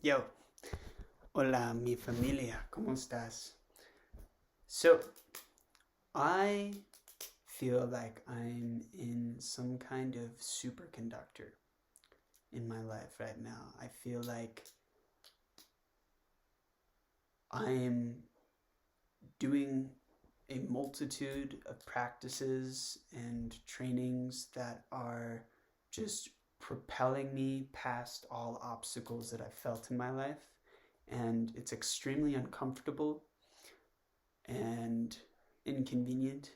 Yo, hola mi familia, ¿cómo estás? So, I feel like I'm in some kind of superconductor in my life right now. I feel like I'm doing a multitude of practices and trainings that are just propelling me past all obstacles that I've felt in my life. And it's extremely uncomfortable and inconvenient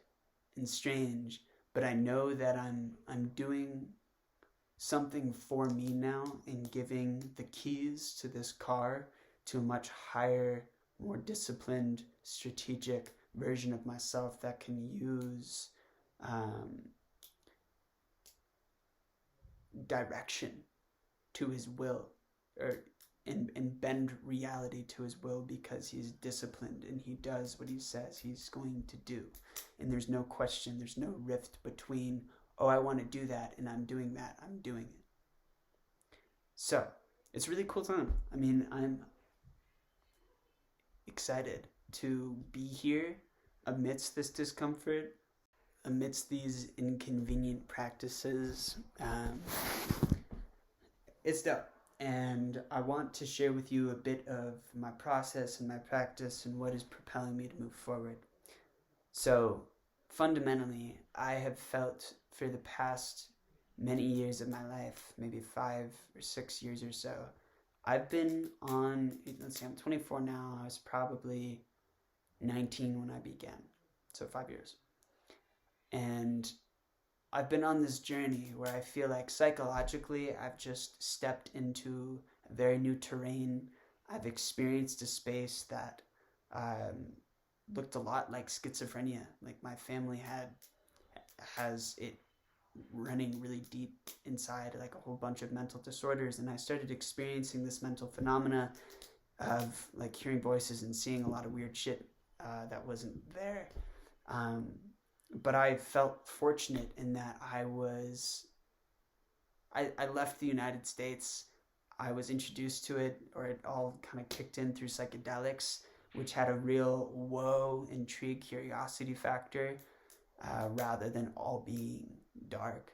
and strange, but I know that I'm doing something for me now in giving the keys to this car to a much higher, more disciplined, strategic version of myself that can use um, direction to his will, or and bend reality to his will, because he's disciplined and he does what he says he's going to do. And there's no question, there's no rift between, oh, I want to do that and I'm doing that, I'm doing it. So it's a really cool time. I mean, I'm excited to be here amidst this discomfort, amidst these inconvenient practices. It's dope. And I want to share with you a bit of my process and my practice and what is propelling me to move forward. So, fundamentally, I have felt for the past many years of my life, maybe 5 or 6 years or so, I've been on, let's see, I'm 24 now. I was probably 19 when I began. So 5 years. And I've been on this journey where I feel like psychologically I've just stepped into a very new terrain. I've experienced a space that looked a lot like schizophrenia. Like my family has it running really deep inside, like a whole bunch of mental disorders, and I started experiencing this mental phenomena of like hearing voices and seeing a lot of weird shit that wasn't there. But I felt fortunate in that I left the United States. I was introduced to it, or it all kind of kicked in through psychedelics, which had a real whoa, intrigue, curiosity factor, rather than all being dark.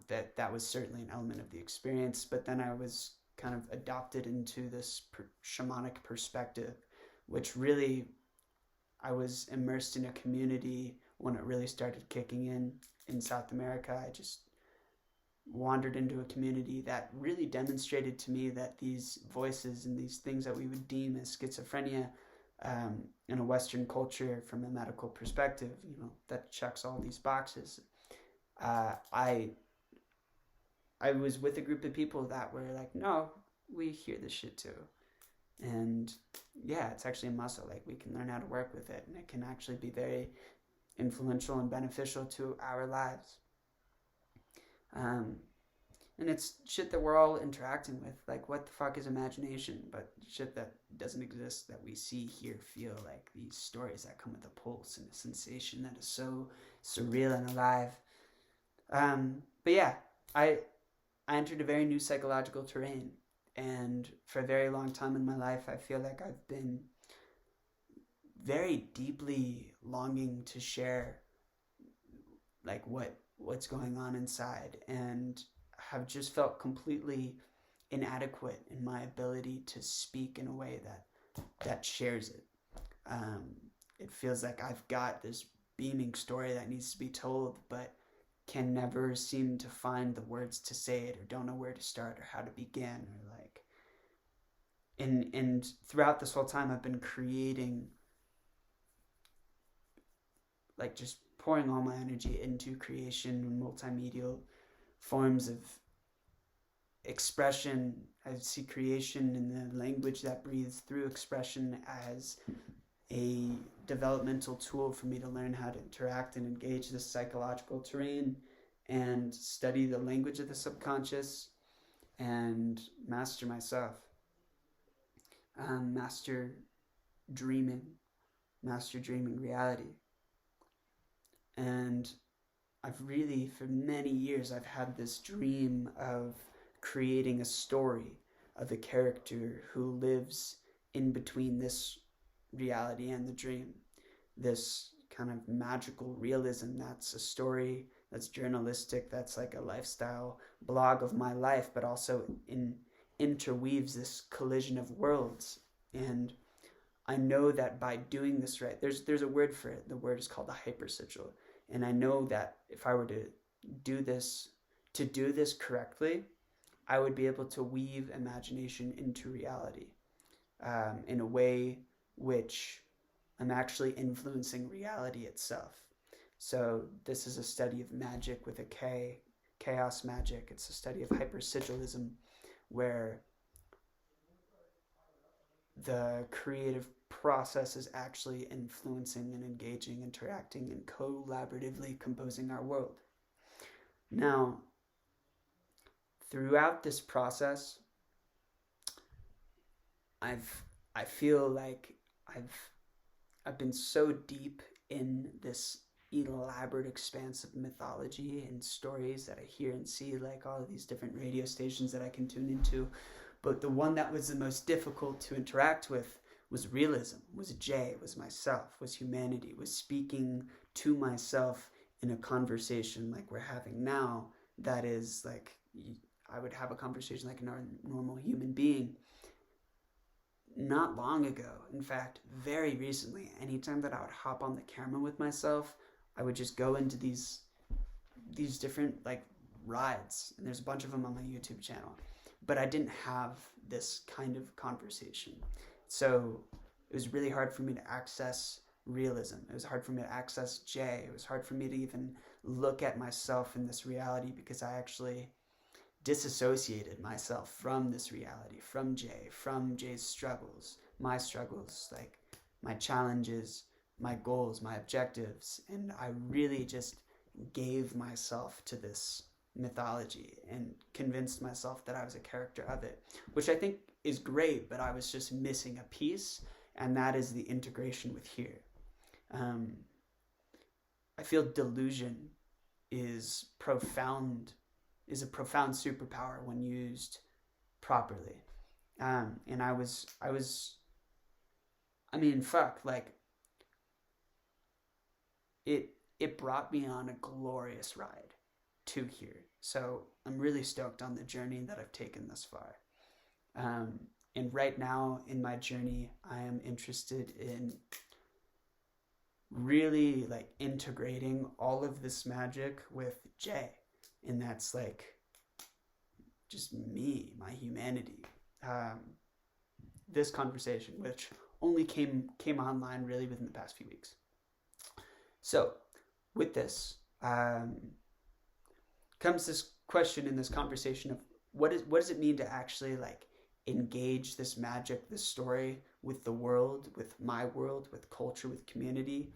That was certainly an element of the experience. But then I was kind of adopted into this shamanic perspective, which really, I was immersed in a community when it really started kicking in South America. I just wandered into a community that really demonstrated to me that these voices and these things that we would deem as schizophrenia, in a Western culture from a medical perspective, that checks all these boxes. I was with a group of people that were like, no, we hear this shit too. And yeah, it's actually a muscle. Like, we can learn how to work with it, and it can actually be very influential and beneficial to our lives. And it's shit that we're all interacting with. Like, what the fuck is imagination? But shit that doesn't exist, that we see, hear, feel. Like these stories that come with a pulse and a sensation that is so surreal and alive. But yeah, I entered a very new psychological terrain. And for a very long time in my life, I feel like I've been very deeply longing to share like what's going on inside, and have just felt completely inadequate in my ability to speak in a way that shares it. It feels like I've got this beaming story that needs to be told, but can never seem to find the words to say it, or don't know where to start or how to begin, or like, and throughout this whole time I've been creating, like, just pouring all my energy into creation and multimedia forms of expression. I see creation and the language that breathes through expression as a developmental tool for me to learn how to interact and engage this psychological terrain and study the language of the subconscious and master myself. Master dreaming, master dreaming reality. And I've really, for many years, I've had this dream of creating a story of a character who lives in between this reality and the dream. This kind of magical realism that's a story, that's journalistic, that's like a lifestyle blog of my life, but also interweaves this collision of worlds. And I know that by doing this right, there's a word for it. The word is called a hypersigil. And I know that if I were to do this correctly, I would be able to weave imagination into reality in a way which I'm actually influencing reality itself. So this is a study of magic with a K, chaos magic. It's a study of hypersigilism, where the creative process is actually influencing and engaging, interacting, and collaboratively composing our world. Now, throughout this process, I feel like I've been so deep in this elaborate expanse of mythology and stories that I hear and see, like all of these different radio stations that I can tune into. But the one that was the most difficult to interact with was realism, was Jay, was myself, was humanity, was speaking to myself in a conversation like we're having now. That is like, I would have a conversation like a normal human being. Not long ago, in fact, very recently, anytime that I would hop on the camera with myself, I would just go into these different like rides, and there's a bunch of them on my YouTube channel. But I didn't have this kind of conversation. So it was really hard for me to access realism. It was hard for me to access Jay. It was hard for me to even look at myself in this reality, because I actually disassociated myself from this reality, from Jay's struggles, like my challenges, my goals, my objectives. And I really just gave myself to this mythology and convinced myself that I was a character of it, which I think is great, but I was just missing a piece, and that is the integration with here. I feel delusion is a profound superpower when used properly. And it brought me on a glorious ride to here. So I'm really stoked on the journey that I've taken thus far. And right now in my journey, I am interested in really like integrating all of this magic with Jay. And that's like just me, my humanity. This conversation, which only came online really within the past few weeks. So with this comes this question in this conversation of what does it mean to actually like engage this magic, this story with the world, with my world, with culture, with community.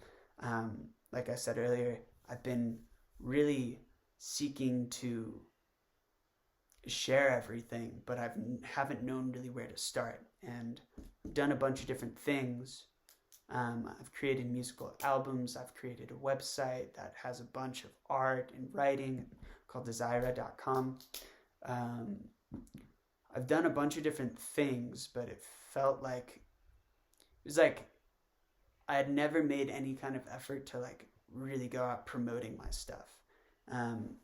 Like I said earlier, I've been really seeking to share everything, but I haven't known really where to start, and I've done a bunch of different things. I've created musical albums. I've created a website that has a bunch of art and writing called desira.com. I've done a bunch of different things, but it felt like it was like I had never made any kind of effort to like really go out promoting my stuff. And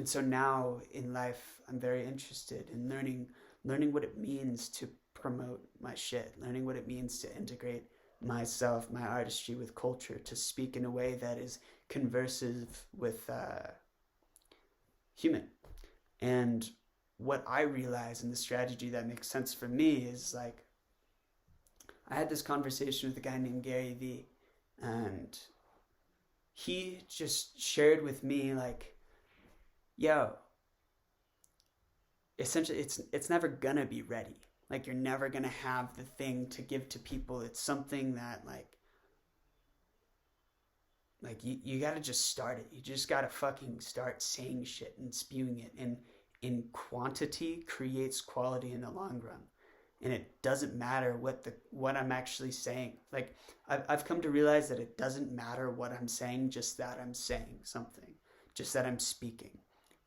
so now in life, I'm very interested in learning what it means to promote my shit, learning what it means to integrate myself, my artistry with culture, to speak in a way that is conversive with human. And what I realize in the strategy that makes sense for me is like, I had this conversation with a guy named Gary Vee, and he just shared with me like, yo, essentially it's never gonna be ready. Like, you're never gonna have the thing to give to people. It's something that like you gotta just start it. You just gotta fucking start saying shit and spewing it. And in quantity creates quality in the long run. And it doesn't matter what I'm actually saying. Like, I've come to realize that it doesn't matter what I'm saying, just that I'm saying something, just that I'm speaking.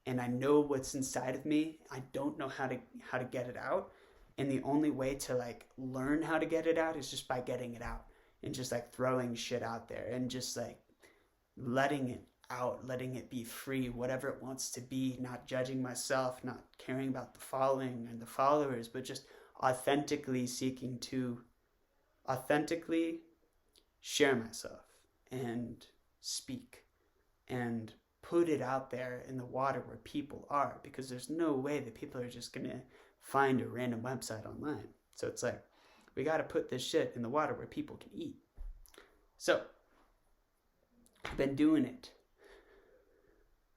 and I know what's inside of me. I don't know how to get it out, and the only way to like learn how to get it out is just by getting it out and just like throwing shit out there and just like letting it out, letting it be free, whatever it wants to be, not judging myself, not caring about the following and the followers, but just authentically seeking to authentically share myself and speak and put it out there in the water where people are, because there's no way that people are just gonna find a random website online. So it's like, we got to put this shit in the water where people can eat. So I've been doing it.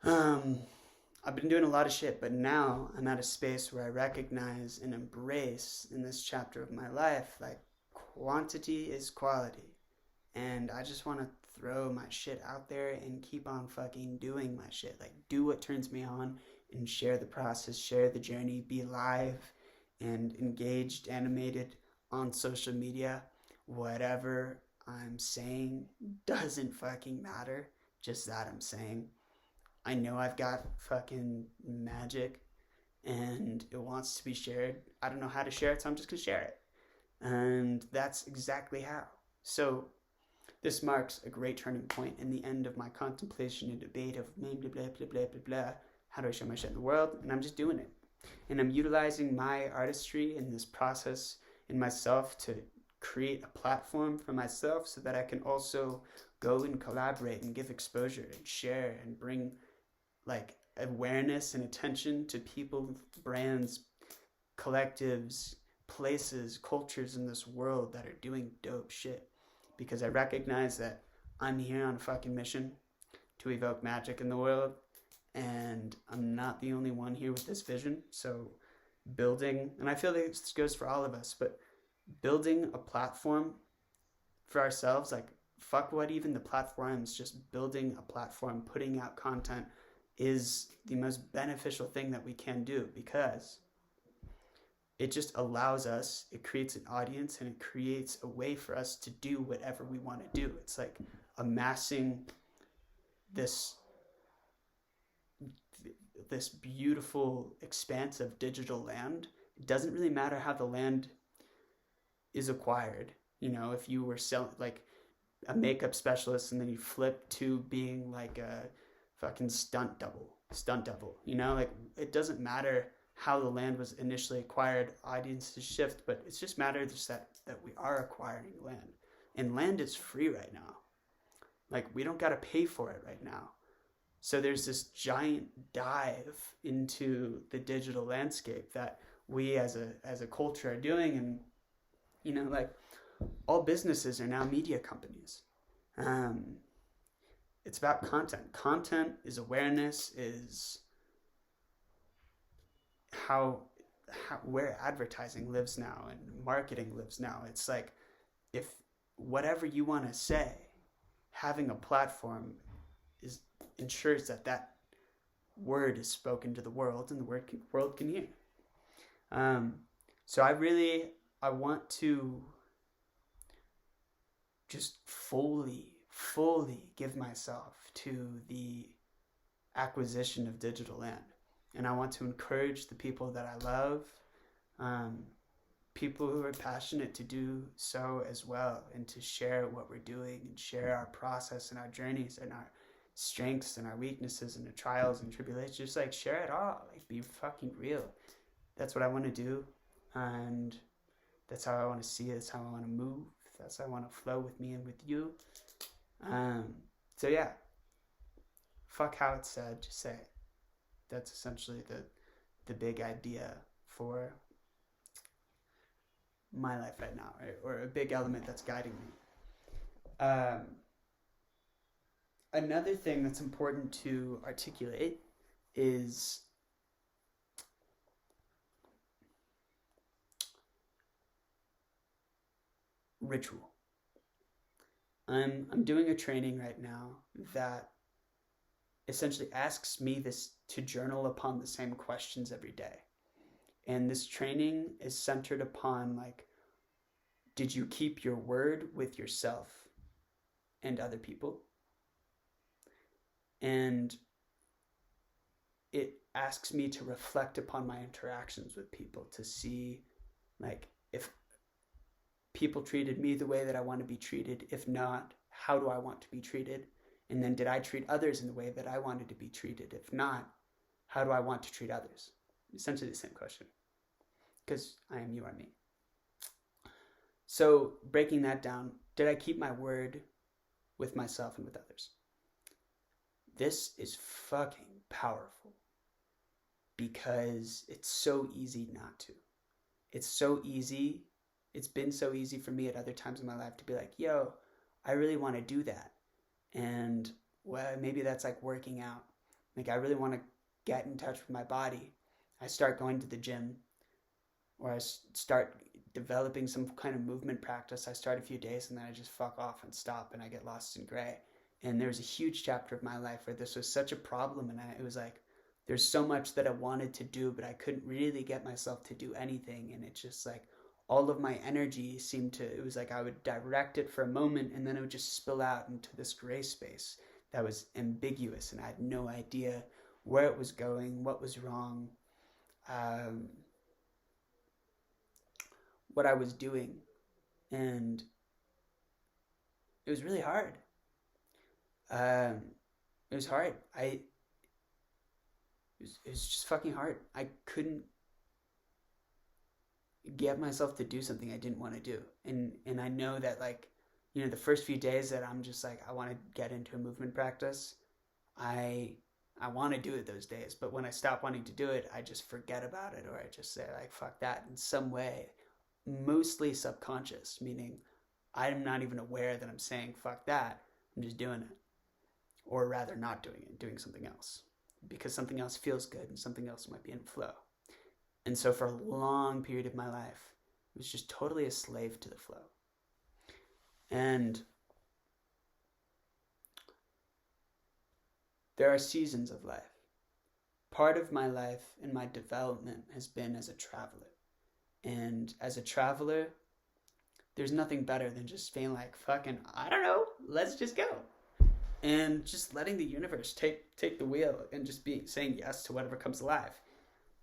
I've been doing a lot of shit, but now I'm at a space where I recognize and embrace in this chapter of my life, like, quantity is quality. And I just want to throw my shit out there and keep on fucking doing my shit. Like, do what turns me on and share the process, share the journey, be live and engaged, animated on social media. Whatever I'm saying doesn't fucking matter, just that I'm saying. I know I've got fucking magic and it wants to be shared. I don't know how to share it, so I'm just gonna share it. And that's exactly how. So this marks a great turning point in the end of my contemplation and debate of blah, blah, blah, blah, blah, blah, blah. How do I show my shit in the world? And I'm just doing it. And I'm utilizing my artistry in this process in myself to create a platform for myself so that I can also go and collaborate and give exposure and share and bring like awareness and attention to people, brands, collectives, places, cultures in this world that are doing dope shit. Because I recognize that I'm here on a fucking mission to evoke magic in the world, and I'm not the only one here with this vision. So building, and I feel like this goes for all of us, but building a platform for ourselves, like fuck what even the platforms, just building a platform, putting out content is the most beneficial thing that we can do, because it just allows us, it creates an audience and it creates a way for us to do whatever we want to do. It's like amassing this beautiful expanse of digital land. It doesn't really matter how the land is acquired. You know, if you were selling like a makeup specialist and then you flip to being like a fucking stunt double, you know, like it doesn't matter how the land was initially acquired. Audiences shift, but it's just matters that we are acquiring land, and land is free right now. Like, we don't got to pay for it right now. So there's this giant dive into the digital landscape that we as a culture are doing. And you know, like, all businesses are now media companies. It's about content is awareness, is how where advertising lives now and marketing lives now. It's like, if whatever you want to say, having a platform ensures that word is spoken to the world and the world can hear. So I want to just fully give myself to the acquisition of digital land. And I want to encourage the people that I love, people who are passionate, to do so as well, and to share what we're doing and share our process and our journeys and our strengths and our weaknesses and the trials and tribulations. Just like share it all, like be fucking real. That's what I want to do, and that's how I want to see it. That's how I want to move. That's how I want to flow with me and with you. So yeah, fuck how it's said, just say it. That's essentially the big idea for my life right now, or a big element that's guiding me. Another thing that's important to articulate is ritual. I'm doing a training right now that essentially asks me to journal upon the same questions every day. And this training is centered upon, like, did you keep your word with yourself and other people? And it asks me to reflect upon my interactions with people, to see like if people treated me the way that I want to be treated. If not, how do I want to be treated? And then did I treat others in the way that I wanted to be treated? If not, how do I want to treat others? Essentially the same question, because I am, you are me. So breaking that down, did I keep my word with myself and with others? This is fucking powerful because it's so easy not to. It's so easy. It's been so easy for me at other times in my life to be like, yo, I really want to do that. And well, maybe that's like working out. Like I really want to get in touch with my body. I start going to the gym, or I start developing some kind of movement practice. I start a few days and then I just fuck off and stop and I get lost in gray. And there's a huge chapter of my life where this was such a problem, and it was like there's so much that I wanted to do, but I couldn't really get myself to do anything. And it's just like all of my energy seemed to, it was like I would direct it for a moment and then it would just spill out into this gray space that was ambiguous, and I had no idea where it was going, what was wrong, what I was doing. And it was really hard. It was hard. It was just fucking hard. I couldn't get myself to do something I didn't want to do. And I know that, like, you know, the first few days that I'm just like, I want to get into a movement practice, I want to do it those days. But when I stop wanting to do it, I just forget about it, or I just say like, fuck that in some way, mostly subconscious, meaning I'm not even aware that I'm saying fuck that. I'm just doing it. Or rather not doing it, doing something else, because something else feels good and something else might be in flow. And so for a long period of my life, I was just totally a slave to the flow. And there are seasons of life. Part of my life and my development has been as a traveler. And as a traveler, there's nothing better than just being like, fucking, I don't know, let's just go. And just letting the universe take the wheel and just saying yes to whatever comes alive.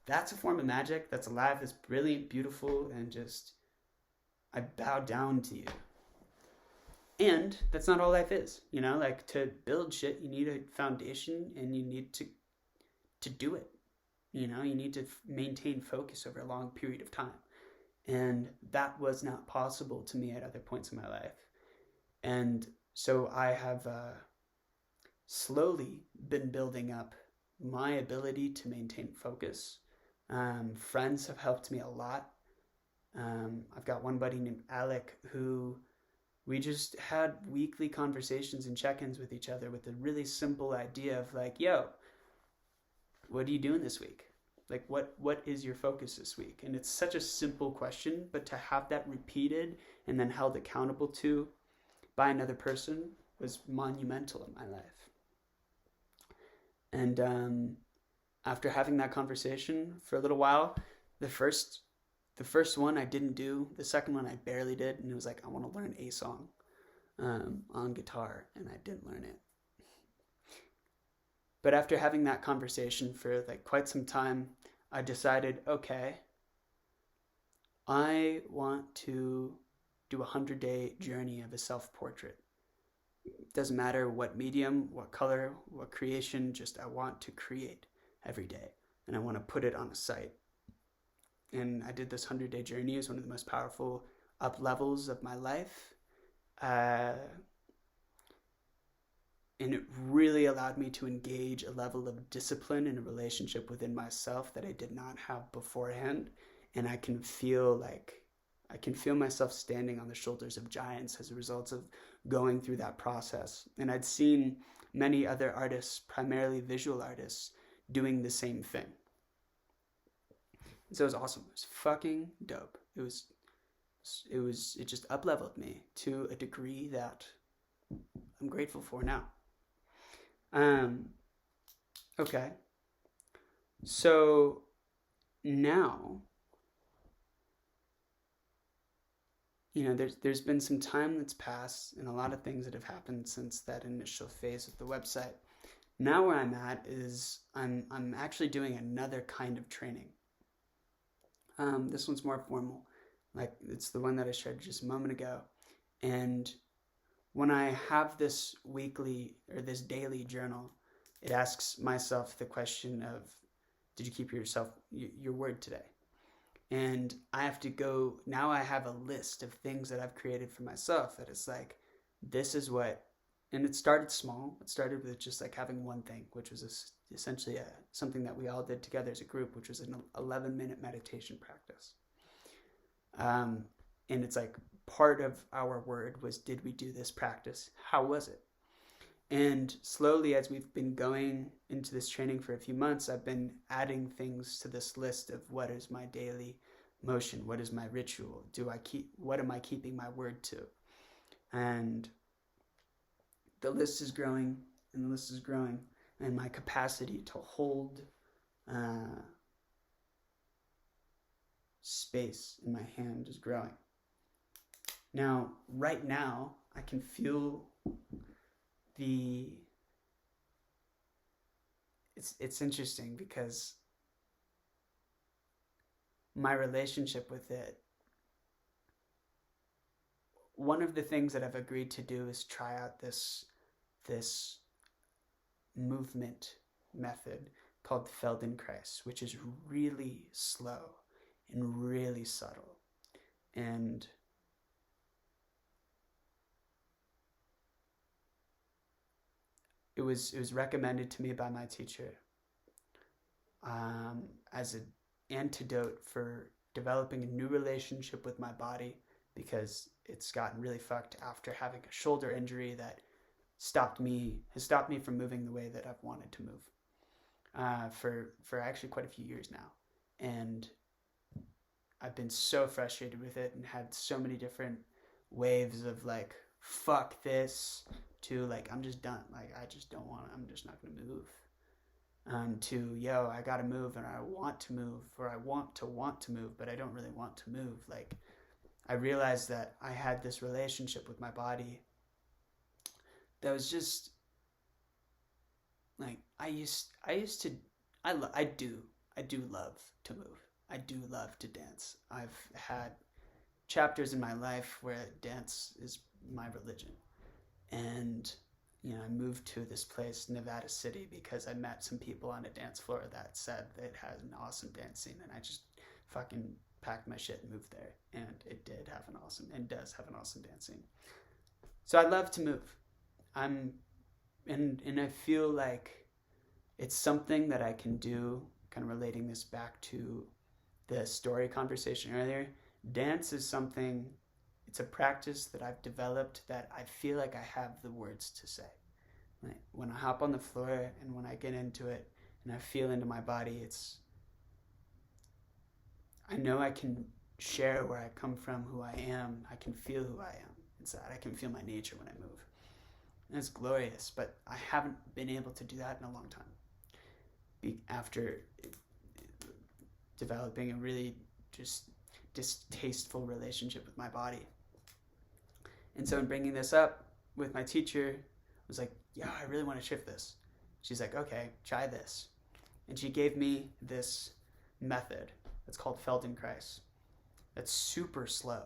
That's a form of magic that's alive, that's brilliant, beautiful, and just, I bow down to you. And that's not all life is, you know, like to build shit, you need a foundation and you need to do it. You know, you need to maintain focus over a long period of time. And that was not possible to me at other points in my life. And so I have slowly been building up my ability to maintain focus. Friends have helped me a lot. I've got one buddy named Alec who we just had weekly conversations and check-ins with each other with a really simple idea of like, yo, what are you doing this week? Like, what is your focus this week? And it's such a simple question, but to have that repeated and then held accountable to by another person was monumental in my life. And after having that conversation for a little while, the first one I didn't do, the second one I barely did, and it was like, I want to learn a song on guitar, and I didn't learn it. But after having that conversation for like quite some time, I decided, okay, I want to do a 100-day journey of a self-portrait. It doesn't matter what medium, what color, what creation, just I want to create every day. And I want to put it on a site. And I did this 100-day journey. It was one of the most powerful up levels of my life. And it really allowed me to engage a level of discipline in a relationship within myself that I did not have beforehand. And I can feel myself standing on the shoulders of giants as a result of going through that process. And I'd seen many other artists, primarily visual artists, doing the same thing. And so it was awesome. It was fucking dope. It just up-leveled me to a degree that I'm grateful for now. Okay. So now, you know, there's been some time that's passed and a lot of things that have happened since that initial phase of the website. Now where I'm at is I'm actually doing another kind of training. This one's more formal. Like, it's the one that I shared just a moment ago. And when I have this weekly or this daily journal, it asks myself the question of, did you keep your word today? And I have to go, now I have a list of things that I've created for myself that it's like, this is what, and it started small. It started with just like having one thing, which was essentially something that we all did together as a group, which was an 11-minute meditation practice. And it's like, part of our word was, did we do this practice? How was it? And slowly, as we've been going into this training for a few months, I've been adding things to this list of what is my daily motion, what is my ritual, what am I keeping my word to? And the list is growing, and the list is growing, and my capacity to hold space in my hand is growing. Now, right now, I can feel it's interesting because my relationship with it, one of the things that I've agreed to do is try out this movement method called Feldenkrais, which is really slow and really subtle. And it was recommended to me by my teacher as an antidote for developing a new relationship with my body, because it's gotten really fucked after having a shoulder injury that has stopped me from moving the way that I've wanted to move for actually quite a few years now. And I've been so frustrated with it and had so many different waves of like, fuck this, to like, I'm just done. Like, I just don't want to, I'm just not going to move. To, yo, I got to move, and I want to move, or I want to move, but I don't really want to move. Like, I realized that I had this relationship with my body that was just like, I do love to move. I do love to dance. I've had chapters in my life where dance is my religion. And, you know, I moved to this place, Nevada City, because I met some people on a dance floor that said it had an awesome dance scene, and I just fucking packed my shit and moved there. And it does have an awesome dance scene. So I love to move. And I feel like it's something that I can do, kind of relating this back to the story conversation earlier. Dance is something, it's a practice that I've developed that I feel like I have the words to say. Like, when I hop on the floor and when I get into it and I feel into my body, I know I can share where I come from, who I am. I can feel who I am inside. I can feel my nature when I move. And it's glorious, but I haven't been able to do that in a long time. After developing a really just distasteful relationship with my body. And so in bringing this up with my teacher, I was like, yeah, I really want to shift this. She's like, okay, try this. And she gave me this method that's called Feldenkrais. That's super slow.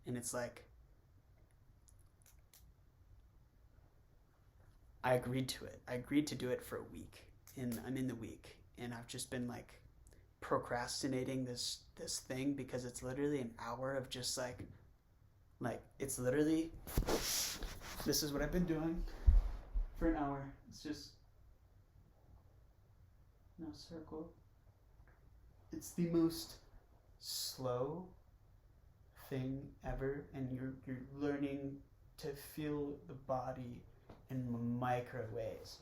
And it's like, I agreed to it. I agreed to do it for a week. And I'm in the week. And I've just been like procrastinating this thing, because it's literally an hour of just like it's literally, this is what I've been doing for an hour. It's just no circle. It's the most slow thing ever, and you're learning to feel the body in micro ways.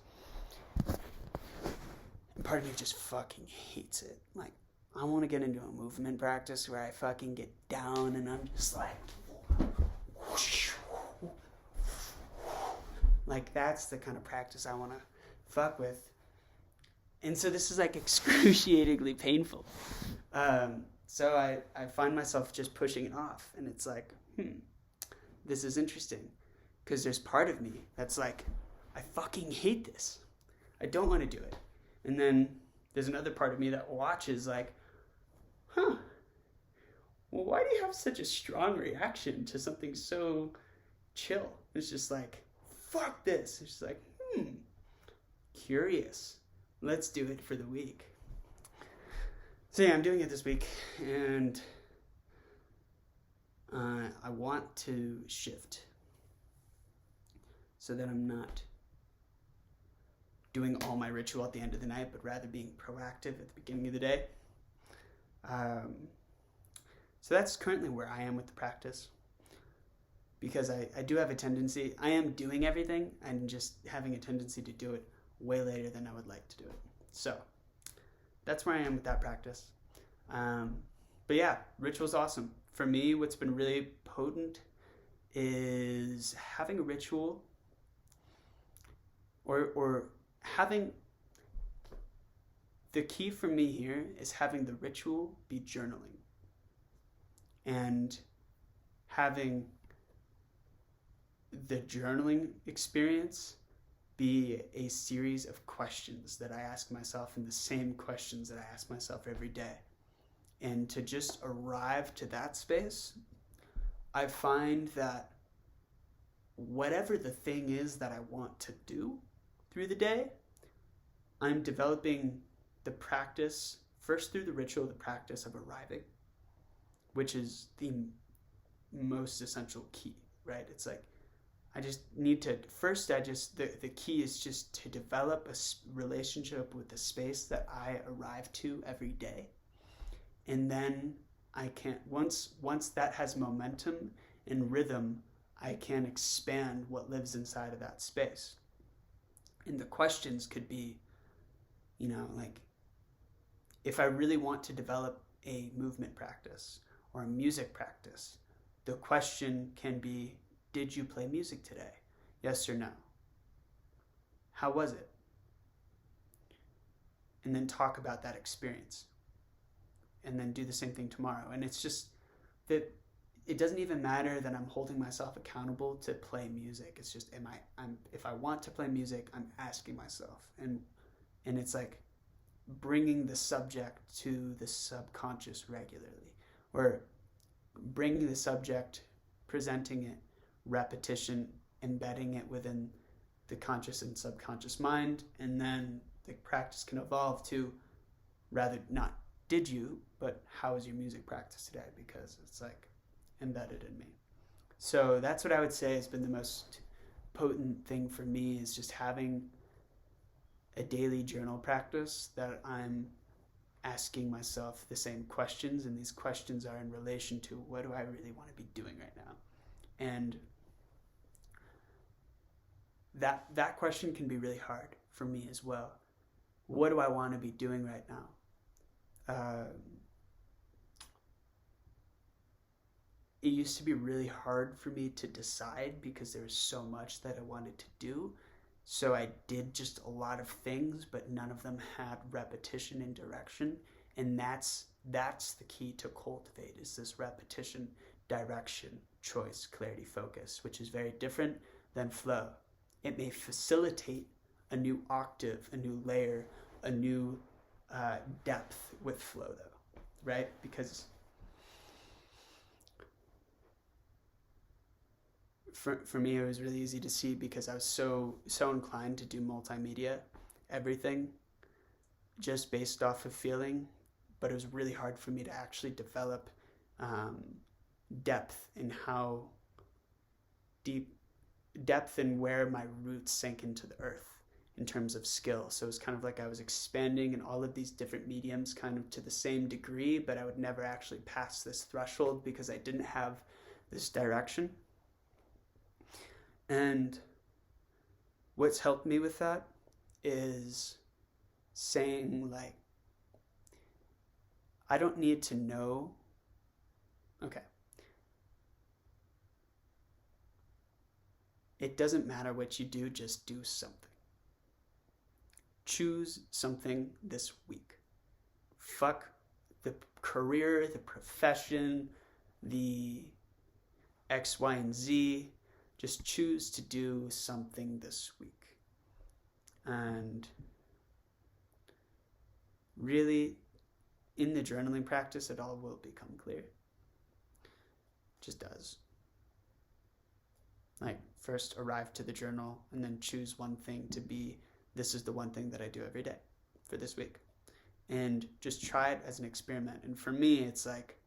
And part of me just fucking hates it. Like, I want to get into a movement practice where I fucking get down and I'm just like, that's the kind of practice I want to fuck with. And so this is like excruciatingly painful. So I find myself just pushing it off, and it's like, this is interesting, because there's part of me that's like, I fucking hate this. I don't want to do it. And then there's another part of me that watches like, well, why do you have such a strong reaction to something so chill? It's just like, fuck this. It's just like, curious. Let's do it for the week. So yeah, I'm doing it this week, and I want to shift so that I'm not doing all my ritual at the end of the night, but rather being proactive at the beginning of the day. So that's currently where I am with the practice, because I do have a tendency, I am doing everything, I'm just having a tendency to do it way later than I would like to do it. So that's where I am with that practice. But yeah, ritual's awesome. For me, what's been really potent is having a ritual or having, the key for me here is having the ritual be journaling and having the journaling experience be a series of questions that I ask myself, and the same questions that I ask myself every day. And to just arrive to that space, I find that whatever the thing is that I want to do through the day, I'm developing the practice, first through the ritual, the practice of arriving, which is the most essential key, right? It's like, I just need to, first the key is just to develop a relationship with the space that I arrive to every day. And then I can, once that has momentum and rhythm, I can expand what lives inside of that space. And the questions could be, like, if I really want to develop a movement practice or a music practice, the question can be, did you play music today? Yes or no? How was it? And then talk about that experience. And then do the same thing tomorrow. And it's just that it doesn't even matter that I'm holding myself accountable to play music. It's just, if I want to play music, I'm asking myself. And it's like bringing the subject to the subconscious regularly, or bringing the subject, presenting it, repetition, embedding it within the conscious and subconscious mind. And then the practice can evolve to rather not did you, but how was your music practice today? Because it's like embedded in me. So that's what I would say has been the most potent thing for me, is just having a daily journal practice that I'm asking myself the same questions, and these questions are in relation to what do I really want to be doing right now. And that question can be really hard for me as well. What do I want to be doing right now? It used to be really hard for me to decide because there was so much that I wanted to do. So I did just a lot of things, but none of them had repetition and direction. And that's the key to cultivate, is this repetition, direction, choice, clarity, focus, which is very different than flow. It may facilitate a new octave, a new layer, a new depth with flow, though, right? Because for me, it was really easy to see, because I was so inclined to do multimedia, everything, just based off of feeling. But it was really hard for me to actually develop depth in how depth in where my roots sank into the earth in terms of skill. So it was kind of like I was expanding in all of these different mediums kind of to the same degree, but I would never actually pass this threshold because I didn't have this direction. And what's helped me with that is saying, like, I don't need to know. Okay. It doesn't matter what you do, just do something. Choose something this week. Fuck the career, the profession, the X, Y, and Z. Just choose to do something this week. And really, in the journaling practice, it all will become clear. It just does. Like, first arrive to the journal and then choose one thing to be, this is the one thing that I do every day for this week. And just try it as an experiment. And for me, it's like,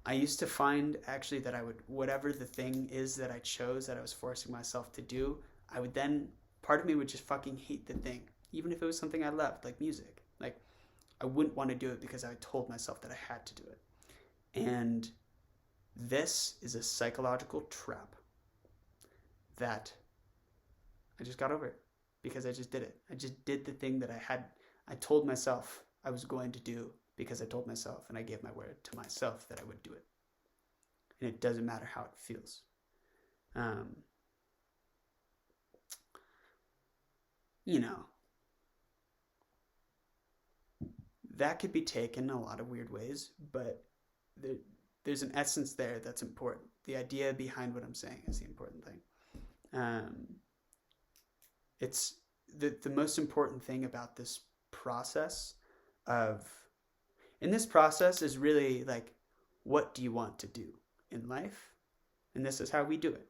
I used to find actually that I would, whatever the thing is that I chose that I was forcing myself to do, I would then, part of me would just fucking hate the thing, even if it was something I loved, like music. Like, I wouldn't want to do it because I told myself that I had to do it. And this is a psychological trap that I just got over it because I just did it. I just did the thing that I told myself I was going to do because I told myself, and I gave my word to myself that I would do it. And it doesn't matter how it feels. You know, that could be taken a lot of weird ways, but there's an essence there that's important. The idea behind what I'm saying is the important thing. It's the most important thing about this process in this process is really like, what do you want to do in life? And this is how we do it.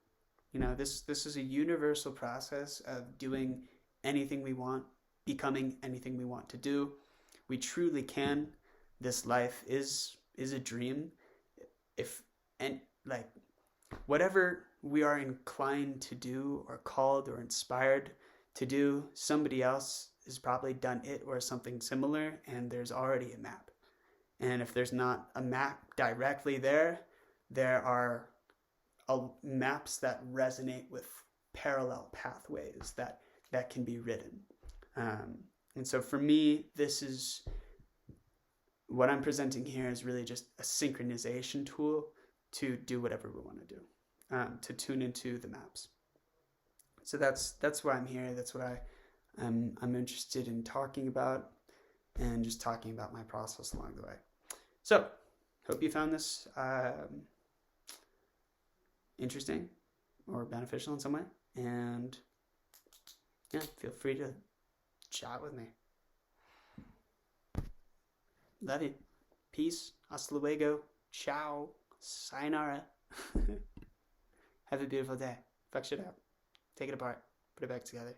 You know, this is a universal process of doing anything we want, becoming anything we want to do. We truly can. This life is a dream. Like, whatever we are inclined to do or called or inspired to do, somebody else has probably done it or something similar, and there's already a map. And if there's not a map directly there are maps that resonate with parallel pathways that can be ridden. And so for me, this is what I'm presenting here is really just a synchronization tool to do whatever we want to do, to tune into the maps. So that's why I'm here. That's what I'm interested in talking about, and just talking about my process along the way. So, hope you found this interesting or beneficial in some way. And yeah, feel free to chat with me. Love you. Peace. Hasta luego. Ciao. Sayonara. Have a beautiful day. Fuck shit up. Take it apart. Put it back together.